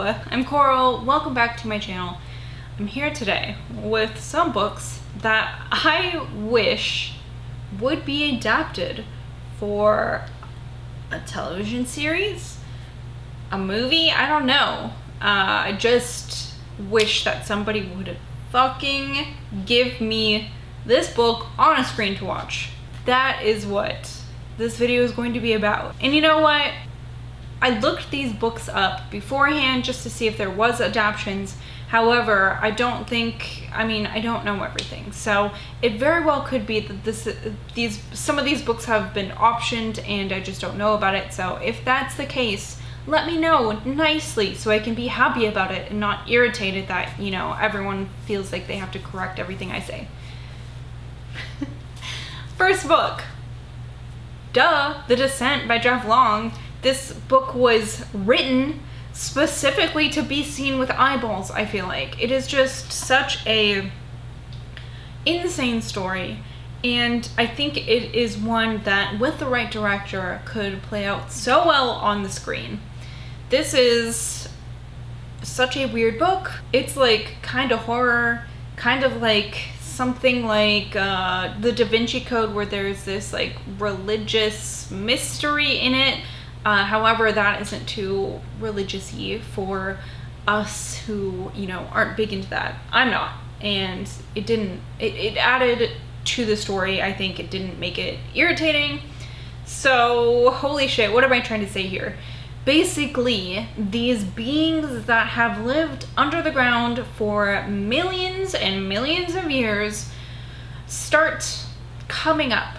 I'm Coral. Welcome back to my channel. I'm here today with some books that I wish would be adapted for a television series, a movie, I don't know. I just wish that somebody would fucking give me this book on a screen to watch. That is what this video is going to be about. And you know what? I looked these books up beforehand just to see if there was adaptations. However, I don't know everything. So it very well could be that some of these books have been optioned and I just don't know about it. So if that's the case, let me know nicely so I can be happy about it and not irritated that, you know, everyone feels like they have to correct everything I say. First book. Duh, The Descent by Jeff Long. This book was written specifically to be seen with eyeballs, I feel like. It is just such a insane story, and I think it is one that, with the right director, could play out so well on the screen. This is such a weird book. It's like kind of horror, kind of like something like the Da Vinci Code, where there's this like religious mystery in it. However, that isn't too religious-y for us who, you know, aren't big into that. I'm not. And it added to the story. I think it didn't make it irritating. So, holy shit, what am I trying to say here? Basically, these beings that have lived under the ground for millions and millions of years start coming up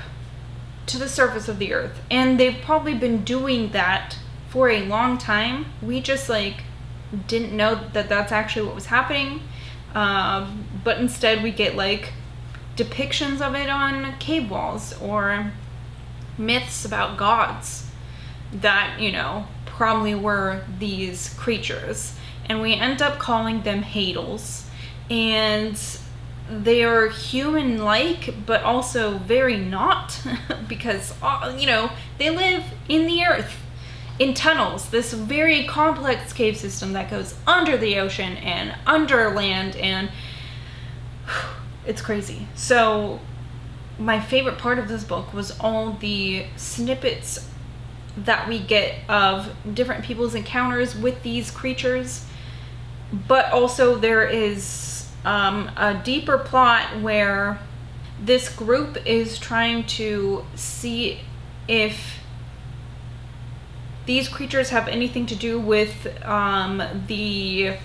to the surface of the earth, and they've probably been doing that for a long time. We just like didn't know that that's actually what was happening, but instead we get like depictions of it on cave walls or myths about gods that, you know, probably were these creatures, and we end up calling them Hadals, and they are human-like, but also very not, because, you know, they live in the earth, in tunnels, this very complex cave system that goes under the ocean and under land, and it's crazy. So my favorite part of this book was all the snippets that we get of different people's encounters with these creatures, but also there is a deeper plot where this group is trying to see if these creatures have anything to do with the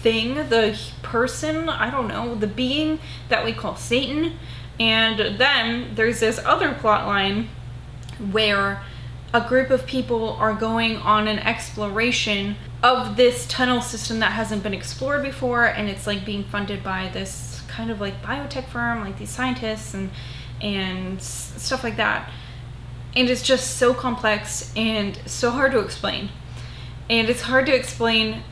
thing, the person, I don't know, the being that we call Satan. And then there's this other plot line where a group of people are going on an exploration of this tunnel system that hasn't been explored before, and it's like being funded by this kind of like biotech firm, like these scientists and stuff like that. And it's just so complex and so hard to explain. And it's hard to explain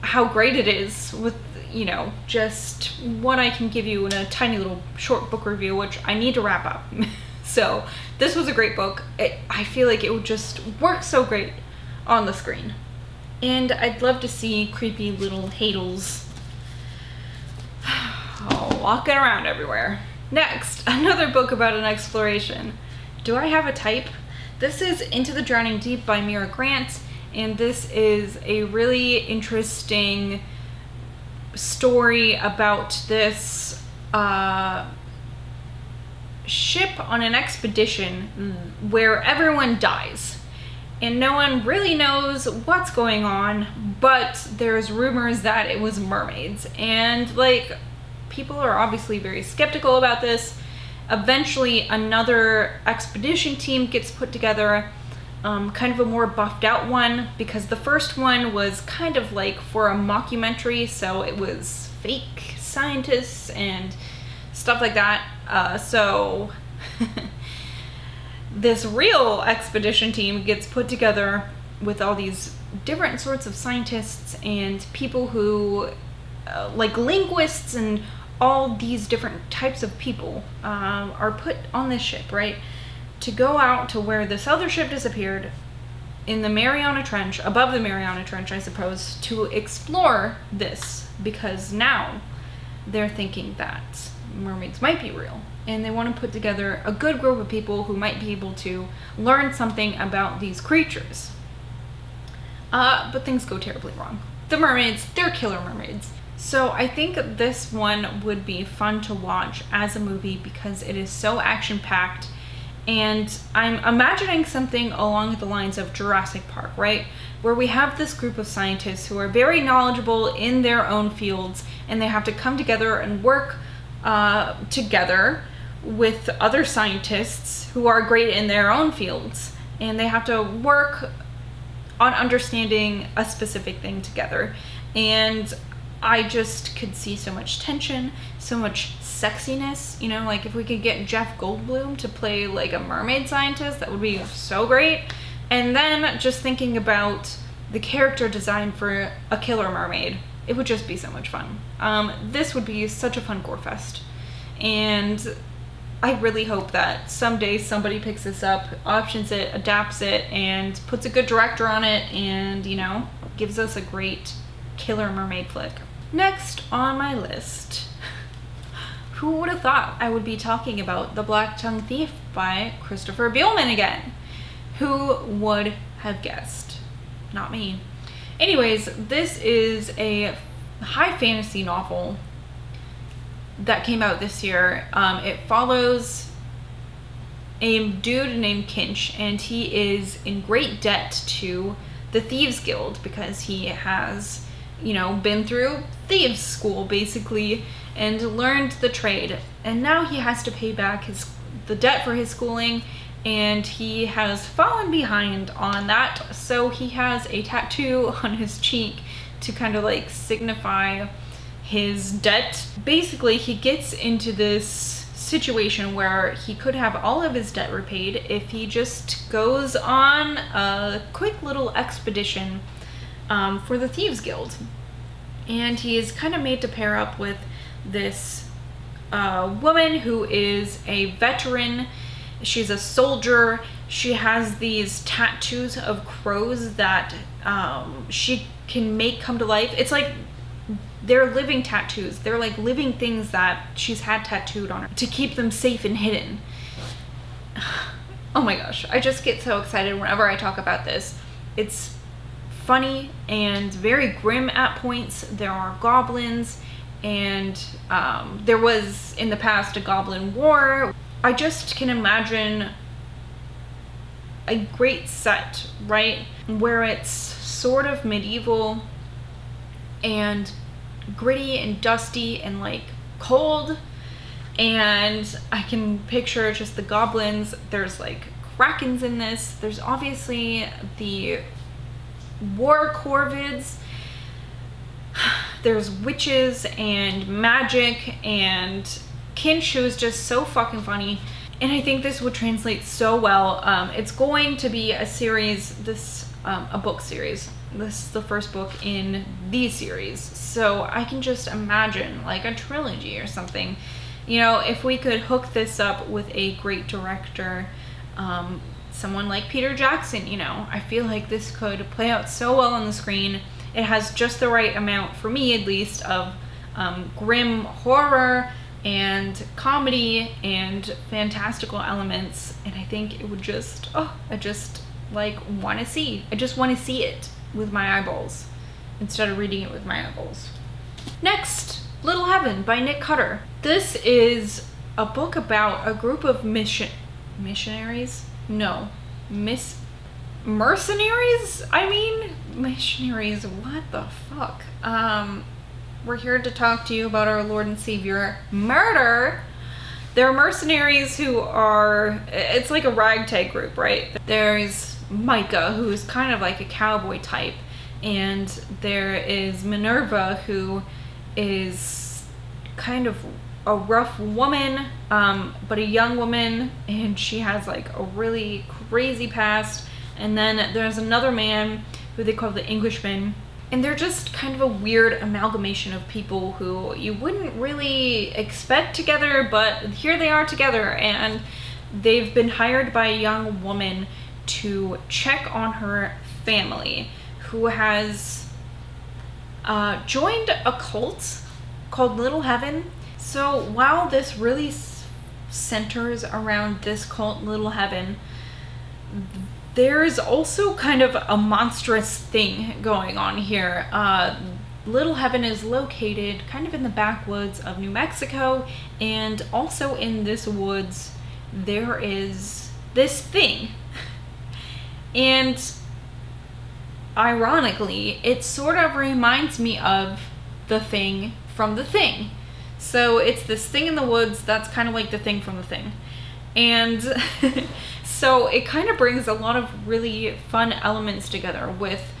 how great it is with, you know, just what I can give you in a tiny little short book review, which I need to wrap up. So this was a great book. I feel like it would just work so great on the screen. And I'd love to see creepy little Hadals walking around everywhere. Next, another book about an exploration. Do I have a type? This is Into the Drowning Deep by Mira, and this is a really interesting story about this ship on an expedition where everyone dies. And no one really knows what's going on, but there's rumors that it was mermaids. And, like, people are obviously very skeptical about this. Eventually, another expedition team gets put together, kind of a more buffed out one, because the first one was kind of like for a mockumentary, so it was fake scientists and stuff like that. So this real expedition team gets put together with all these different sorts of scientists and people who, like linguists and all these different types of people, are put on this ship, right? To go out to where this other ship disappeared in the Mariana Trench, above the Mariana Trench, I suppose, to explore this, because now they're thinking that mermaids might be real, and they want to put together a good group of people who might be able to learn something about these creatures. But things go terribly wrong. The mermaids, they're killer mermaids. So I think this one would be fun to watch as a movie because it is so action-packed. And I'm imagining something along the lines of Jurassic Park, right? Where we have this group of scientists who are very knowledgeable in their own fields, and they have to come together and work together with other scientists who are great in their own fields. And they have to work on understanding a specific thing together. And I just could see so much tension, so much sexiness, you know, like if we could get Jeff Goldblum to play like a mermaid scientist, that would be so great. And then just thinking about the character design for a killer mermaid, it would just be so much fun. This would be such a fun gore fest. And I really hope that someday somebody picks this up, options it, adapts it, and puts a good director on it, and, you know, gives us a great killer mermaid flick. Next on my list, who would have thought I would be talking about The Blacktongue Thief by Christopher Buehlman again? Who would have guessed? Not me. Anyways, this is a high fantasy novel that came out this year. It follows a dude named Kinch, and he is in great debt to the Thieves Guild because he has, you know, been through thieves school basically and learned the trade, and now he has to pay back the debt for his schooling, and he has fallen behind on that, so he has a tattoo on his cheek to kind of like signify his debt. Basically, he gets into this situation where he could have all of his debt repaid if he just goes on a quick little expedition for the Thieves Guild. And he is kind of made to pair up with this woman who is a veteran. She's a soldier. She has these tattoos of crows that she can make come to life. It's like they're living tattoos. They're like living things that she's had tattooed on her to keep them safe and hidden. Oh my gosh, I just get so excited whenever I talk about this. It's funny and very grim at points. There are goblins, and there was in the past a goblin war. I just can imagine a great set, right? Where it's sort of medieval and gritty and dusty and like cold, and I can picture just the goblins. There's like krakens in this. There's obviously the war corvids. There's witches and magic, and Kinch is just so fucking funny, and I think this would translate so well. It's going to be a series, a book series. This is the first book in the series, so I can just imagine like a trilogy or something. You know, if we could hook this up with a great director, someone like Peter Jackson, you know, I feel like this could play out so well on the screen. It has just the right amount, for me at least, of grim horror and comedy and fantastical elements, and I think it would just, I just like want to see. I just want to see it with my eyeballs instead of reading it with my eyeballs. Next, Little Heaven by Nick Cutter. This is a book about a group of missionaries? No. Mercenaries? I mean, missionaries, what the fuck? We're here to talk to you about our Lord and Savior, murder. They're mercenaries who are, it's like a ragtag group, right? There's Micah, who's kind of like a cowboy type, and there is Minerva, who is kind of a rough woman, but a young woman, and she has like a really crazy past. And then there's another man who they call the Englishman, and they're just kind of a weird amalgamation of people who you wouldn't really expect together, but here they are together, and they've been hired by a young woman to check on her family, who has joined a cult called Little Heaven. So while this really centers around this cult, Little Heaven, there's also kind of a monstrous thing going on here. Little Heaven is located kind of in the backwoods of New Mexico, and also in this woods there is this thing. And ironically, it sort of reminds me of the Thing from The Thing. So it's this thing in the woods that's kind of like the Thing from The Thing. And so it kind of brings a lot of really fun elements together with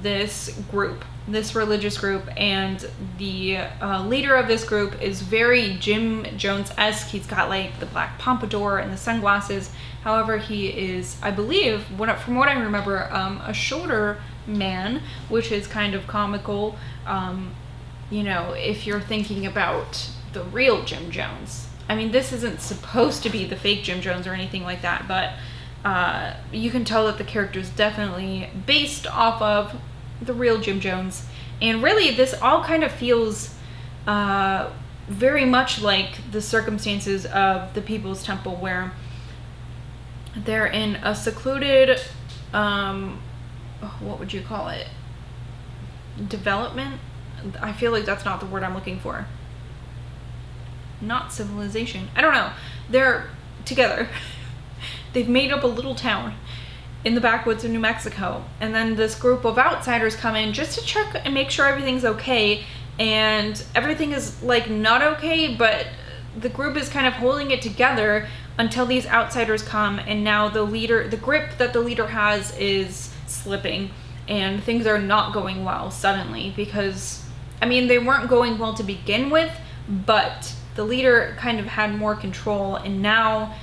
this group, this religious group, and the leader of this group is very Jim Jones-esque. He's got like the black pompadour and the sunglasses. However, he is, I believe, from what I remember, a shorter man, which is kind of comical, you know, if you're thinking about the real Jim Jones. I mean, this isn't supposed to be the fake Jim Jones or anything like that, but you can tell that the character is definitely based off of the real Jim Jones. And really, this all kind of feels very much like the circumstances of the People's Temple, where they're in a secluded, what would you call it? Development? I feel like that's not the word I'm looking for. Not civilization. I don't know. They're together. They've made up a little town in the backwoods of New Mexico. And then this group of outsiders come in just to check and make sure everything's okay. And everything is like not okay, but the group is kind of holding it together until these outsiders come. And now the grip that the leader has is slipping. And things are not going well suddenly because, I mean, they weren't going well to begin with, but the leader kind of had more control, and now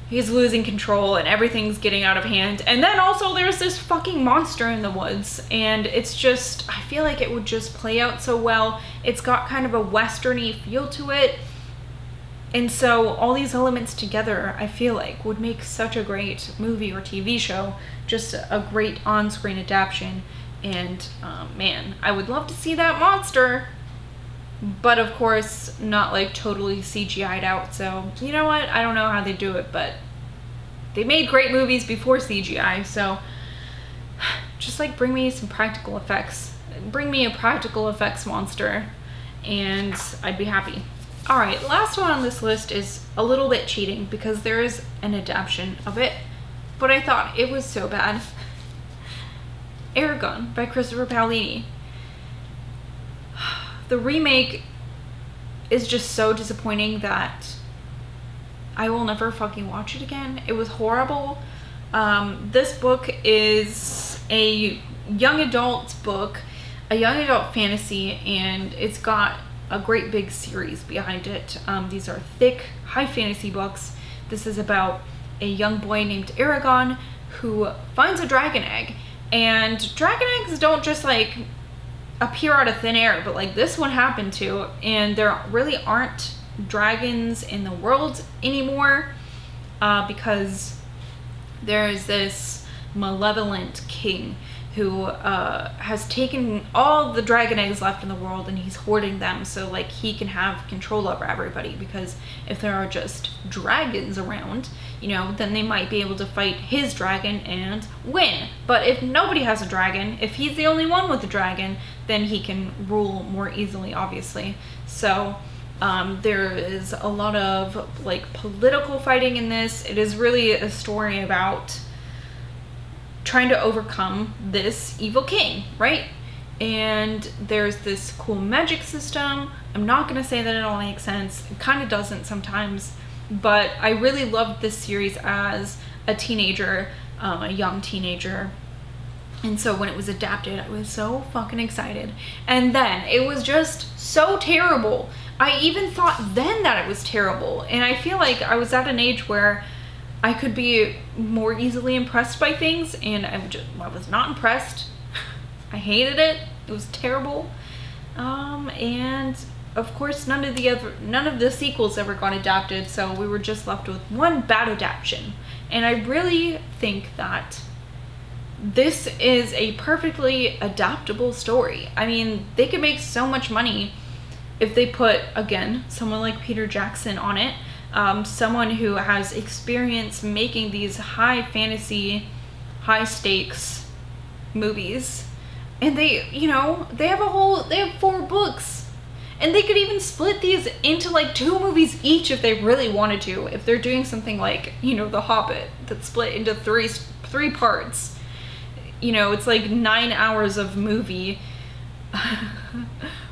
he's losing control and everything's getting out of hand. And then also there's this fucking monster in the woods, and it's just, I feel like it would just play out so well. It's got kind of a westerny feel to it. And so all these elements together, I feel like, would make such a great movie or TV show, just a great on-screen adaptation. And man, I would love to see that monster. But of course, not like totally CGI'd out. So, you know what? I don't know how they do it, but they made great movies before CGI. So, just like bring me some practical effects. Bring me a practical effects monster, and I'd be happy. Alright, last one on this list is a little bit cheating because there is an adaptation of it, but I thought it was so bad. Eragon by Christopher Paolini. The remake is just so disappointing that I will never fucking watch it again. It was horrible. This book is a young adult book, a young adult fantasy, and it's got a great big series behind it. These are thick, high fantasy books. This is about a young boy named Eragon who finds a dragon egg. And dragon eggs don't just like appear out of thin air, but like this one happened to, and there really aren't dragons in the world anymore because there's this malevolent king who has taken all the dragon eggs left in the world, and he's hoarding them so like he can have control over everybody, because if there are just dragons around, you know, then they might be able to fight his dragon and win. But if nobody has a dragon, if he's the only one with a dragon, then he can rule more easily, obviously. So there is a lot of like political fighting in this. It is really a story about trying to overcome this evil king, right? And there's this cool magic system. I'm not gonna say that it all makes sense. It kind of doesn't sometimes, but I really loved this series as a teenager, a young teenager. And so when it was adapted, I was so fucking excited. And then it was just so terrible. I even thought then that it was terrible. And I feel like I was at an age where I could be more easily impressed by things, and I was not impressed. I hated it. It was terrible. And of course, none of the sequels ever got adapted, so we were just left with one bad adaptation. And I really think that this is a perfectly adaptable story. I mean, they could make so much money if they put, again, someone like Peter Jackson on it, someone who has experience making these high fantasy, high stakes movies. And they, you know, they have 4 books. And they could even split these into like 2 movies each if they really wanted to. If they're doing something like, you know, The Hobbit, that's split into three parts. You know, it's like 9 hours of movie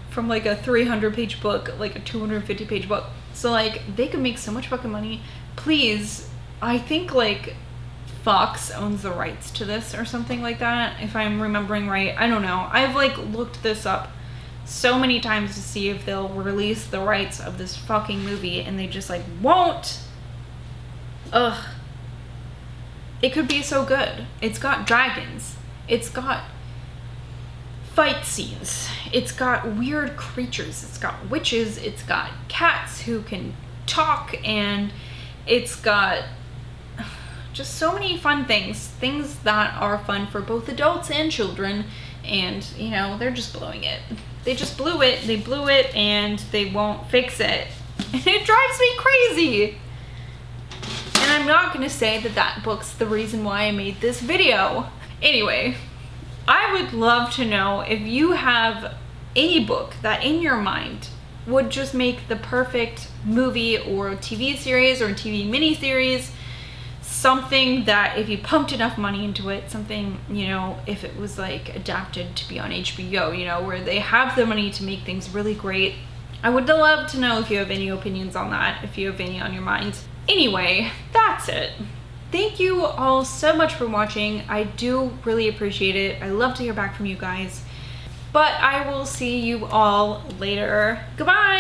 from like a 300-page book, like a 250-page book. So like, they could make so much fucking money. Please, I think like Fox owns the rights to this or something like that, if I'm remembering right. I don't know. I've like looked this up so many times to see if they'll release the rights of this fucking movie, and they just like won't. Ugh. It could be so good. It's got dragons. It's got fight scenes. It's got weird creatures. It's got witches. It's got cats who can talk, and it's got just so many fun things that are fun for both adults and children. And, you know, they're just blowing it. They just blew it. They blew it, and they won't fix it. And it drives me crazy. And I'm not going to say that that book's the reason why I made this video. Anyway, I would love to know if you have any book that in your mind would just make the perfect movie or TV series or TV miniseries. Something that if you pumped enough money into it, something, you know, if it was like adapted to be on HBO, you know, where they have the money to make things really great. I would love to know if you have any opinions on that, if you have any on your mind. Anyway, that's it. Thank you all so much for watching. I do really appreciate it. I love to hear back from you guys. But I will see you all later. Goodbye!